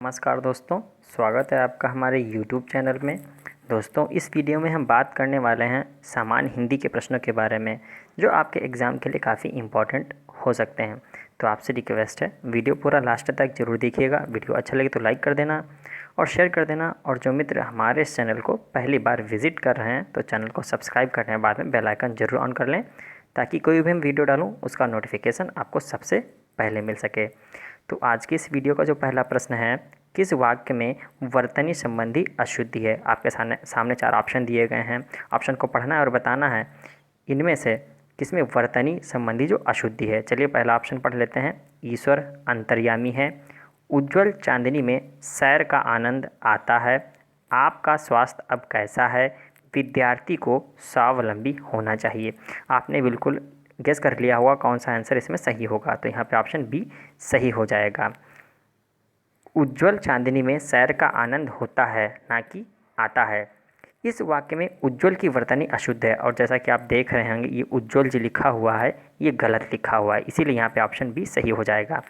नमस्कार दोस्तों, स्वागत है आपका हमारे YouTube चैनल में। दोस्तों, इस वीडियो में हम बात करने वाले हैं सामान्य हिंदी के प्रश्नों के बारे में जो आपके एग्ज़ाम के लिए काफ़ी इम्पोर्टेंट हो सकते हैं। तो आपसे रिक्वेस्ट है, वीडियो पूरा लास्ट तक ज़रूर देखिएगा। वीडियो अच्छा लगे तो लाइक कर देना और शेयर कर देना। और जो मित्र हमारे इस चैनल को पहली बार विज़िट कर रहे हैं तो चैनल को सब्सक्राइब करने के बाद में बेल आइकन ज़रूर ऑन कर लें, ताकि कोई भी हम वीडियो डालूँ उसका नोटिफिकेशन आपको सबसे पहले मिल सके। तो आज की इस वीडियो का जो पहला प्रश्न है, किस वाक्य में वर्तनी संबंधी अशुद्धि है। आपके सामने चार ऑप्शन दिए गए हैं। ऑप्शन को पढ़ना है और बताना है इनमें से किसमें वर्तनी संबंधी जो अशुद्धि है। चलिए पहला ऑप्शन पढ़ लेते हैं। ईश्वर अंतर्यामी है, उज्ज्वल चांदनी में सैर का आनंद आता है, आपका स्वास्थ्य अब कैसा है, विद्यार्थी को स्वावलंबी होना चाहिए। आपने बिल्कुल गेस कर लिया होगा कौन सा आंसर इसमें सही होगा। तो यहाँ पे ऑप्शन बी सही हो जाएगा। उज्ज्वल चांदनी में सैर का आनंद होता है, ना कि आता है। इस वाक्य में उज्ज्वल की वर्तनी अशुद्ध है और जैसा कि आप देख रहे होंगे ये उज्ज्वल जो लिखा हुआ है ये गलत लिखा हुआ है, इसीलिए यहाँ पे ऑप्शन बी सही हो जाएगा।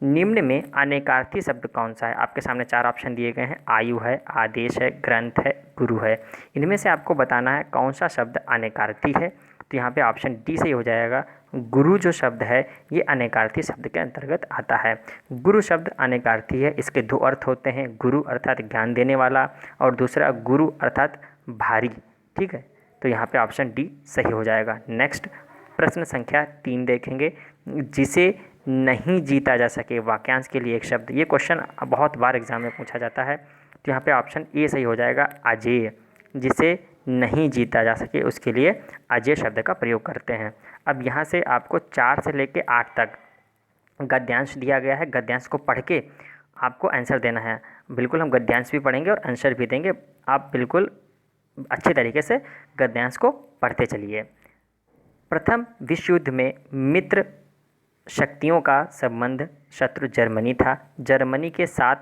निम्न में अनेकार्थी शब्द कौन सा है। आपके सामने चार ऑप्शन दिए गए हैं। आयु है, आदेश है, ग्रंथ है, गुरु है। इनमें से आपको बताना है कौन सा शब्द अनेकार्थी है। तो यहाँ पे ऑप्शन डी सही हो जाएगा। गुरु जो शब्द है ये अनेकार्थी शब्द के अंतर्गत आता है। गुरु शब्द अनेकार्थी है। इसके दो अर्थ होते हैं, गुरु अर्थात ज्ञान देने वाला और दूसरा गुरु अर्थात भारी। ठीक है, तो यहाँ पे ऑप्शन डी सही हो जाएगा। नेक्स्ट प्रश्न संख्या 3 देखेंगे। जिसे नहीं जीता जा सके, वाक्यांश के लिए एक शब्द। ये क्वेश्चन बहुत बार एग्जाम में पूछा जाता है। तो यहाँ पे ऑप्शन ए सही हो जाएगा, अजेय। जिसे नहीं जीता जा सके उसके लिए अजेय शब्द का प्रयोग करते हैं। अब यहाँ से आपको 4 से लेकर 8 तक गद्यांश दिया गया है। गद्यांश को पढ़ के आपको आंसर देना है। बिल्कुल हम गद्यांश भी पढ़ेंगे और आंसर भी देंगे। आप बिल्कुल अच्छे तरीके से गद्यांश को पढ़ते चलिए। प्रथम विश्व युद्ध में मित्र शक्तियों का संबंध शत्रु जर्मनी था। जर्मनी के साथ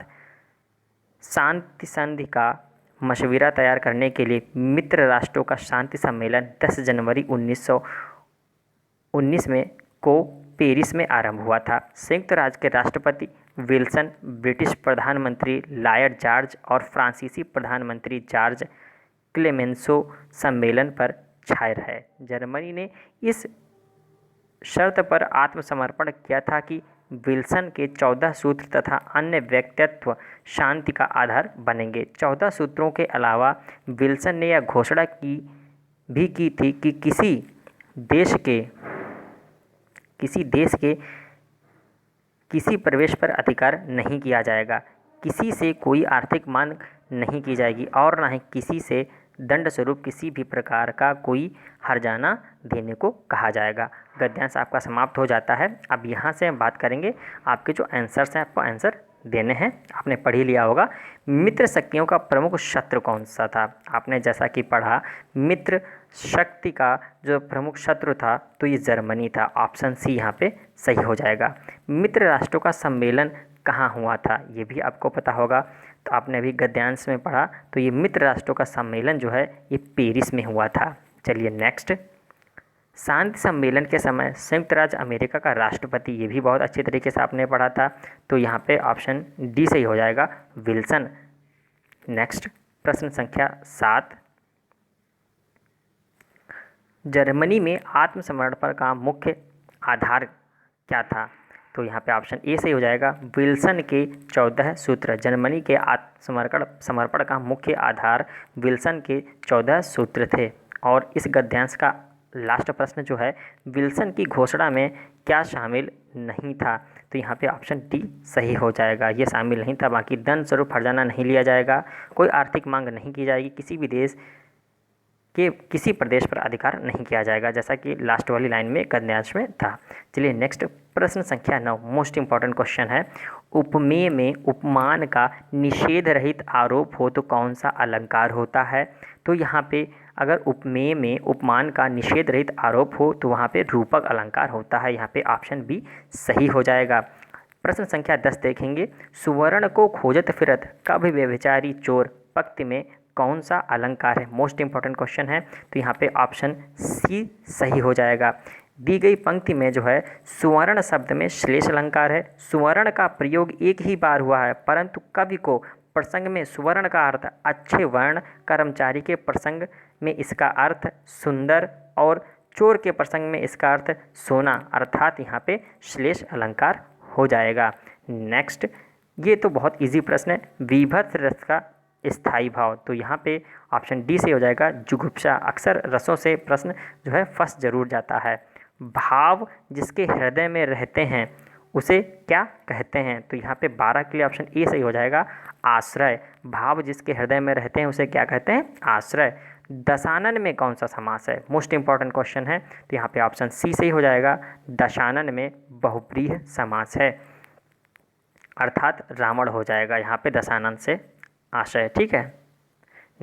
शांति संधि का मशविरा तैयार करने के लिए मित्र राष्ट्रों का शांति सम्मेलन 10 जनवरी 1919 में को पेरिस में आरंभ हुआ था। संयुक्त राज्य के राष्ट्रपति विल्सन, ब्रिटिश प्रधानमंत्री लॉयड जॉर्ज और फ्रांसीसी प्रधानमंत्री जॉर्ज क्लेमेंसो सम्मेलन पर छाए रहे। जर्मनी ने इस शर्त पर आत्मसमर्पण किया था कि विल्सन के 14 सूत्र तथा अन्य व्यक्तित्व शांति का आधार बनेंगे। 14 सूत्रों के अलावा विल्सन ने यह घोषणा की थी कि किसी देश के किसी प्रवेश पर अधिकार नहीं किया जाएगा, किसी से कोई आर्थिक मांग नहीं की जाएगी और न ही किसी से दंड स्वरूप किसी भी प्रकार का कोई हर्जाना देने को कहा जाएगा। गद्यांश आपका समाप्त हो जाता है। अब यहाँ से हम बात करेंगे आपके जो आंसर्स हैं, आपको आंसर देने हैं। आपने पढ़ ही लिया होगा मित्र शक्तियों का प्रमुख शत्रु कौन सा था। आपने जैसा कि पढ़ा मित्र शक्ति का जो प्रमुख शत्रु था तो ये जर्मनी था। ऑप्शन सी यहाँ पे सही हो जाएगा। मित्र राष्ट्रों का सम्मेलन कहाँ हुआ था ये भी आपको पता होगा। तो आपने अभी गद्यांश में पढ़ा तो ये मित्र राष्ट्रों का सम्मेलन जो है ये पेरिस में हुआ था। चलिए नेक्स्ट, शांति सम्मेलन के समय संयुक्त राज्य अमेरिका का राष्ट्रपति, ये भी बहुत अच्छे तरीके से आपने पढ़ा था। तो यहाँ पे ऑप्शन डी सही हो जाएगा, विल्सन। नेक्स्ट प्रश्न संख्या 7, जर्मनी में आत्मसमर्पण का मुख्य आधार क्या था। तो यहाँ पे ऑप्शन ए सही हो जाएगा, विल्सन के 14 सूत्र। जर्मनी के समर्पण का मुख्य आधार विल्सन के 14 सूत्र थे। और इस गद्यांश का लास्ट प्रश्न जो है, विल्सन की घोषणा में क्या शामिल नहीं था। तो यहाँ पे ऑप्शन डी सही हो जाएगा, ये शामिल नहीं था। बाकी दंड स्वरूप हर्जाना नहीं लिया जाएगा, कोई आर्थिक मांग नहीं की जाएगी, किसी भी देश के किसी प्रदेश पर अधिकार नहीं किया जाएगा, जैसा कि लास्ट वाली लाइन में गद्यांश में था। चलिए नेक्स्ट प्रश्न संख्या 9, मोस्ट इंपॉर्टेंट क्वेश्चन है। उपमेय में उपमान का निषेध रहित आरोप हो तो कौन सा अलंकार होता है। तो यहाँ पे अगर उपमेय में उपमान का निषेध रहित आरोप हो तो वहाँ पे रूपक अलंकार होता है। यहाँ पे ऑप्शन बी सही हो जाएगा। प्रश्न संख्या 10 देखेंगे। सुवर्ण को खोजत फिरत कभी व्यभिचारी चोर पंक्ति में कौन सा अलंकार है। मोस्ट इंपॉर्टेंट क्वेश्चन है। तो यहाँ पे ऑप्शन सी सही हो जाएगा। दी गई पंक्ति में जो है सुवर्ण शब्द में श्लेष अलंकार है। सुवर्ण का प्रयोग एक ही बार हुआ है, परंतु कवि को प्रसंग में सुवर्ण का अर्थ अच्छे वर्ण, कर्मचारी के प्रसंग में इसका अर्थ सुंदर और चोर के प्रसंग में इसका अर्थ सोना, अर्थात यहाँ पे श्लेष अलंकार हो जाएगा। नेक्स्ट, ये तो बहुत इजी प्रश्न है। विभत्स रस का स्थायी भाव, तो यहाँ पे ऑप्शन डी से हो जाएगा जुगुप्सा। अक्सर रसों से प्रश्न जो है फंस जरूर जाता है। भाव जिसके हृदय में रहते हैं उसे क्या कहते हैं, तो यहाँ पे 12 के लिए ऑप्शन ए सही हो जाएगा आश्रय। भाव जिसके हृदय में रहते हैं उसे क्या कहते हैं, आश्रय। दशानन में कौन सा समास है, मोस्ट इंपॉर्टेंट क्वेश्चन है, तो यहाँ पे ऑप्शन सी सही हो जाएगा। दशानन में बहुव्रीहि समास है, अर्थात रावण हो जाएगा यहाँ पे दशानन से आशय। ठीक है।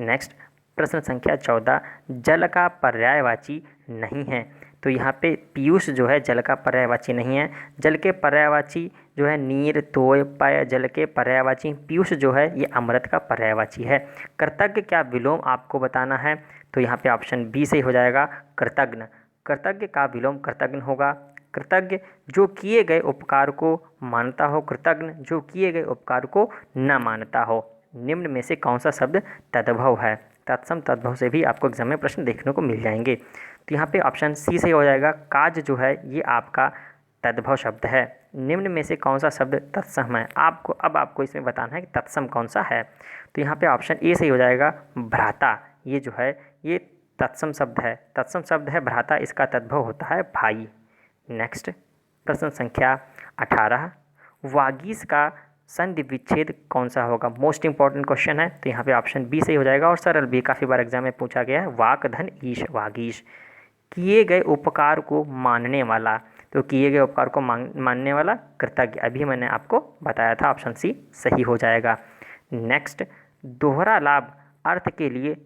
नेक्स्ट, प्रश्न संख्या 14, जल का पर्यायवाची नहीं है, तो यहाँ पे पीयूष जो है जल का पर्यायवाची नहीं है। जल के पर्यायवाची जो है नीर, तोय, पय। जल के पर्यायवाची पीयूष जो है ये अमृत का पर्यायवाची है। कृतज्ञ क्या विलोम आपको बताना है, तो यहाँ पे ऑप्शन बी से हो जाएगा कृतज्ञ। कृतज्ञ का विलोम कृतज्ञ होगा। कृतज्ञ जो किए गए उपकार को मानता हो, कृतज्ञ जो किए गए उपकार को न मानता हो। निम्न में से कौन सा शब्द तद्भव है, तत्सम तद्भव से भी आपको एग्जाम में प्रश्न देखने को मिल जाएंगे। तो यहाँ पे ऑप्शन सी से हो जाएगा काज जो है ये आपका तद्भव शब्द है। निम्न में से कौन सा शब्द तत्सम है, आपको इसमें बताना है कि तत्सम कौन सा है। तो यहाँ पे ऑप्शन ए से हो जाएगा भ्राता, ये जो है ये तत्सम शब्द है। तत्सम शब्द है भ्राता, इसका तद्भव होता है भाई। नेक्स्ट, प्रश्न संख्या 18, वागीश का संधि विच्छेद कौन सा होगा, मोस्ट इंपॉर्टेंट क्वेश्चन है। तो यहाँ पे ऑप्शन बी सही हो जाएगा और सरल भी, काफ़ी बार एग्जाम में पूछा गया है। वाक धन ईश, वागीश। किए गए उपकार को मानने वाला, तो किए गए उपकार को मानने वाला कृतज्ञ, अभी मैंने आपको बताया था, ऑप्शन सी सही हो जाएगा। नेक्स्ट, दोहरा लाभ अर्थ के लिए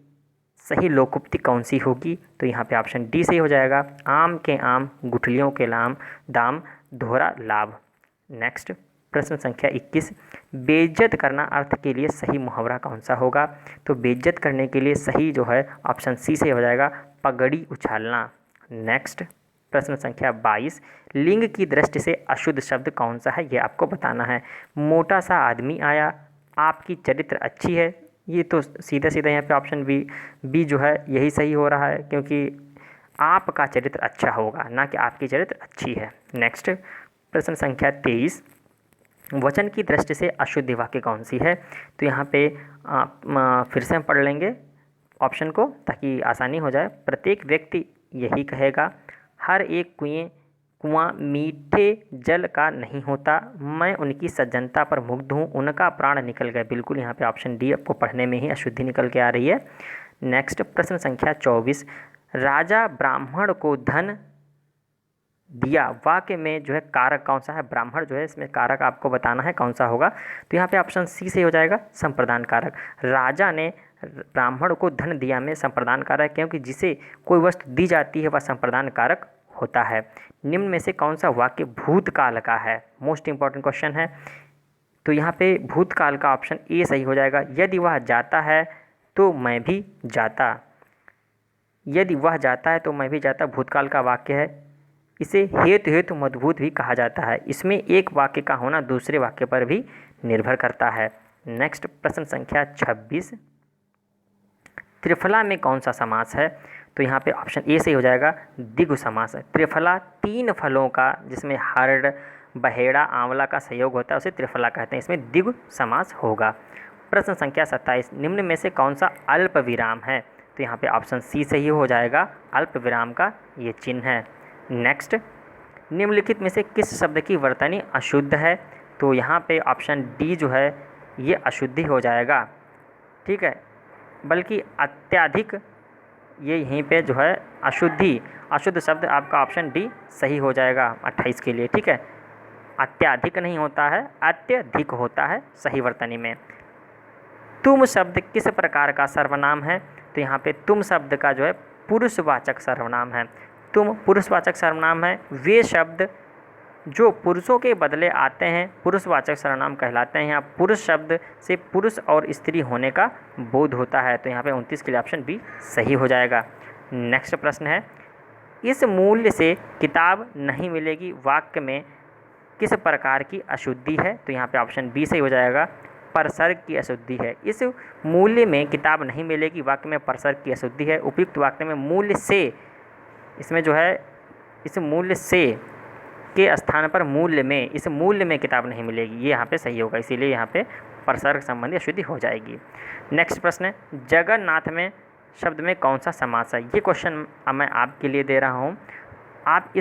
सही लोकोक्ति कौन सी होगी, तो यहाँ पे ऑप्शन डी सही हो जाएगा आम के आम, गुठलियों के दाम, दोहरा लाभ। नेक्स्ट, प्रश्न संख्या 21, बेइज्जत करना अर्थ के लिए सही मुहावरा कौन सा होगा, तो बेइज्जत करने के लिए सही जो है ऑप्शन सी से हो जाएगा पगड़ी उछालना। नेक्स्ट, प्रश्न संख्या 22, लिंग की दृष्टि से अशुद्ध शब्द कौन सा है, ये आपको बताना है। मोटा सा आदमी आया, आपकी चरित्र अच्छी है, ये तो सीधा सीधा यहाँ पे ऑप्शन बी जो है यही सही हो रहा है, क्योंकि आपका चरित्र अच्छा होगा, ना कि आपकी चरित्र अच्छी है। नेक्स्ट, प्रश्न संख्या 23, वचन की दृष्टि से अशुद्ध वाक्य कौन सी है, तो यहाँ पे फिर से हम पढ़ लेंगे ऑप्शन को ताकि आसानी हो जाए। प्रत्येक व्यक्ति यही कहेगा, हर एक कुआं मीठे जल का नहीं होता, मैं उनकी सज्जनता पर मुग्ध हूँ, उनका प्राण निकल गए। बिल्कुल यहाँ पे ऑप्शन डी आपको पढ़ने में ही अशुद्धि निकल के आ रही है। नेक्स्ट, प्रश्न संख्या 24, राजा ब्राह्मण को धन दिया, वाक्य में जो है कारक कौन सा है, ब्राह्मण जो है इसमें कारक आपको बताना है कौन सा होगा, तो यहाँ पे ऑप्शन सी से हो जाएगा संप्रदान कारक। राजा ने ब्राह्मण को धन दिया में संप्रदान कारक, क्योंकि जिसे कोई वस्तु दी जाती है वह संप्रदान कारक होता है। निम्न में से कौन सा वाक्य भूतकाल का है, मोस्ट इंपॉर्टेंट क्वेश्चन है, तो यहाँ पे भूतकाल का ऑप्शन ए सही हो जाएगा। यदि वह जाता है तो मैं भी जाता, यदि वह जाता है तो मैं भी जाता भूतकाल का वाक्य है। इसे हेतु मजबूत भी कहा जाता है। इसमें एक वाक्य का होना दूसरे वाक्य पर भी निर्भर करता है। नेक्स्ट, प्रश्न संख्या 26, त्रिफला में कौन सा समास है, तो यहाँ पे ऑप्शन ए से हो जाएगा द्विगु समास है। त्रिफला 3 फलों का, जिसमें हर्ड, बहेड़ा, आंवला का संयोग होता है, उसे त्रिफला कहते हैं, इसमें द्विगु समास होगा। प्रश्न संख्या 27, निम्न में से कौन सा अल्प विराम है, तो यहाँ पे ऑप्शन सी सही हो जाएगा, अल्प विराम का ये चिन्ह है। नेक्स्ट, निम्नलिखित में से किस शब्द की वर्तनी अशुद्ध है, तो यहाँ पे ऑप्शन डी जो है ये अशुद्धि हो जाएगा। ठीक है, बल्कि अत्यधिक, ये यहीं पे जो है अशुद्ध शब्द आपका ऑप्शन डी सही हो जाएगा 28 के लिए। ठीक है, अत्यधिक नहीं होता है, अत्यधिक होता है सही वर्तनी में। तुम शब्द किस प्रकार का सर्वनाम है, तो यहाँ पे तुम शब्द का जो है पुरुषवाचक सर्वनाम है। तुम पुरुषवाचक सर्वनाम है, वे शब्द जो पुरुषों के बदले आते हैं पुरुषवाचक सर्वनाम कहलाते हैं। यहाँ पुरुष शब्द से पुरुष और स्त्री होने का बोध होता है, तो यहाँ पे 29 के लिए ऑप्शन बी सही हो जाएगा। नेक्स्ट प्रश्न है, इस मूल्य से किताब नहीं मिलेगी वाक्य में किस प्रकार की अशुद्धि है? तो यहाँ पे ऑप्शन बी सही हो जाएगा, परसर्ग की अशुद्धि है। इस मूल्य में किताब नहीं मिलेगी वाक्य में परसर्ग की अशुद्धि है। उपयुक्त वाक्य में मूल्य से, इसमें जो है इस मूल्य से के स्थान पर मूल्य में, इस मूल्य में किताब नहीं मिलेगी, ये यहाँ पे सही होगा, इसीलिए यहाँ पे परसर्ग संबंधी अशुद्धि हो जाएगी। नेक्स्ट प्रश्न है, जगन्नाथ में शब्द में कौन सा समास है? ये क्वेश्चन मैं आपके लिए दे रहा हूँ। आप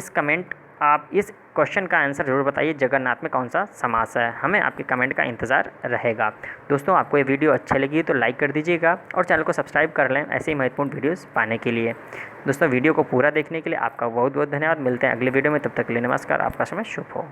इस क्वेश्चन का आंसर ज़रूर बताइए, जगन्नाथ में कौन सा समास है। हमें आपके कमेंट का इंतज़ार रहेगा। दोस्तों, आपको ये वीडियो अच्छी लगी तो लाइक कर दीजिएगा और चैनल को सब्सक्राइब कर लें ऐसे ही महत्वपूर्ण वीडियोस पाने के लिए। दोस्तों, वीडियो को पूरा देखने के लिए आपका बहुत बहुत धन्यवाद। मिलते हैं अगले वीडियो में, तब तक के लिए नमस्कार। आपका समय शुभ हो।